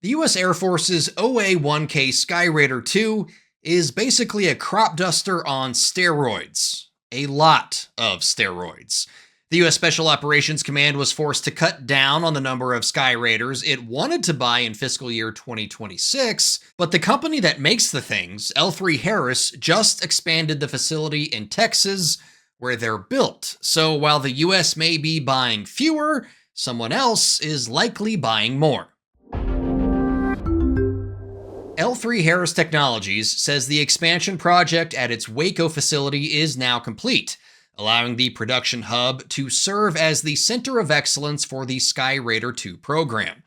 The U.S. Air Force's OA-1K Skyraider 2 is basically a crop duster on steroids. A lot of steroids. The U.S. Special Operations Command was forced to cut down on the number of Skyraiders it wanted to buy in fiscal year 2026, but the company that makes the things, L3Harris, just expanded the facility in Texas where they're built. So while the U.S. may be buying fewer, someone else is likely buying more. L3Harris Technologies says the expansion project at its Waco facility is now complete, allowing the production hub to serve as the center of excellence for the Skyraider 2 program.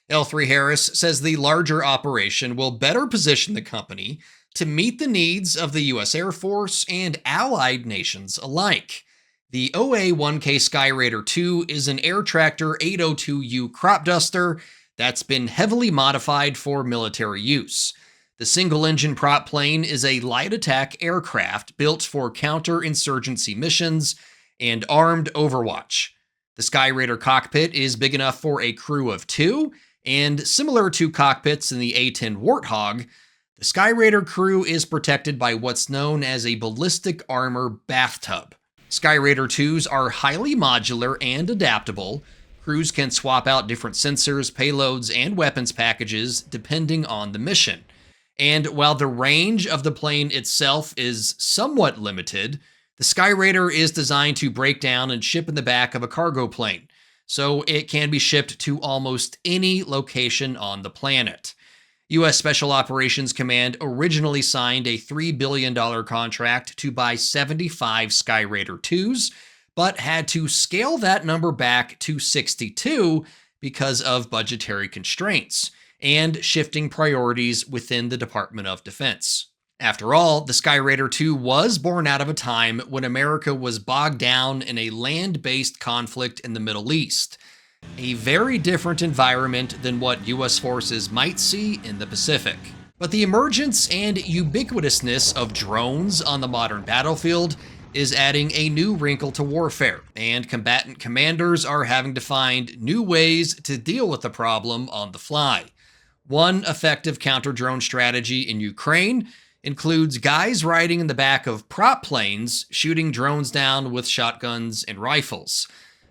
L3Harris says the larger operation will better position the company to meet the needs of the U.S. Air Force and allied nations alike. The OA-1K Skyraider 2 is an Air Tractor AT-802U crop duster that's been heavily modified for military use. The single-engine prop plane is a light attack aircraft built for counter-insurgency missions and armed overwatch. The Skyraider cockpit is big enough for a crew of 2, and similar to cockpits in the A-10 Warthog, the Skyraider crew is protected by what's known as a ballistic armor bathtub. Skyraider 2s are highly modular and adaptable. Crews can swap out different sensors, payloads, and weapons packages depending on the mission. And while the range of the plane itself is somewhat limited, the Skyraider is designed to break down and ship in the back of a cargo plane, so it can be shipped to almost any location on the planet. U.S. Special Operations Command originally signed a $3 billion contract to buy 75 Skyraider 2s, but had to scale that number back to 62 because of budgetary constraints and shifting priorities within the Department of Defense. After all, the Skyraider 2 was born out of a time when America was bogged down in a land-based conflict in the Middle East, a very different environment than what U.S. forces might see in the Pacific. But the emergence and ubiquitousness of drones on the modern battlefield is adding a new wrinkle to warfare, and combatant commanders are having to find new ways to deal with the problem on the fly. One effective counter-drone strategy in Ukraine includes guys riding in the back of prop planes, shooting drones down with shotguns and rifles.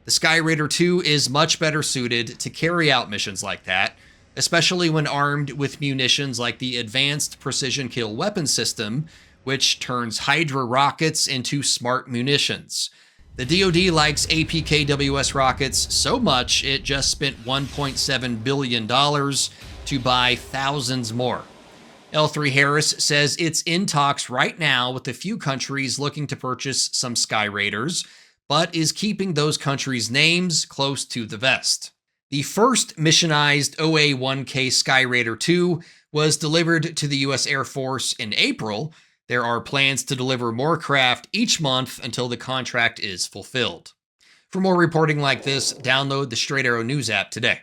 The Skyraider 2 is much better suited to carry out missions like that, especially when armed with munitions like the Advanced Precision Kill Weapon System, which turns Hydra rockets into smart munitions. The DoD likes APKWS rockets so much it just spent $1.7 billion to buy thousands more. L3Harris says it's in talks right now with a few countries looking to purchase some Skyraiders, but is keeping those countries' names close to the vest. The first missionized OA-1K Skyraider 2 was delivered to the U.S. Air Force in April. There are plans to deliver more craft each month until the contract is fulfilled. For more reporting like this, download the Straight Arrow News app today.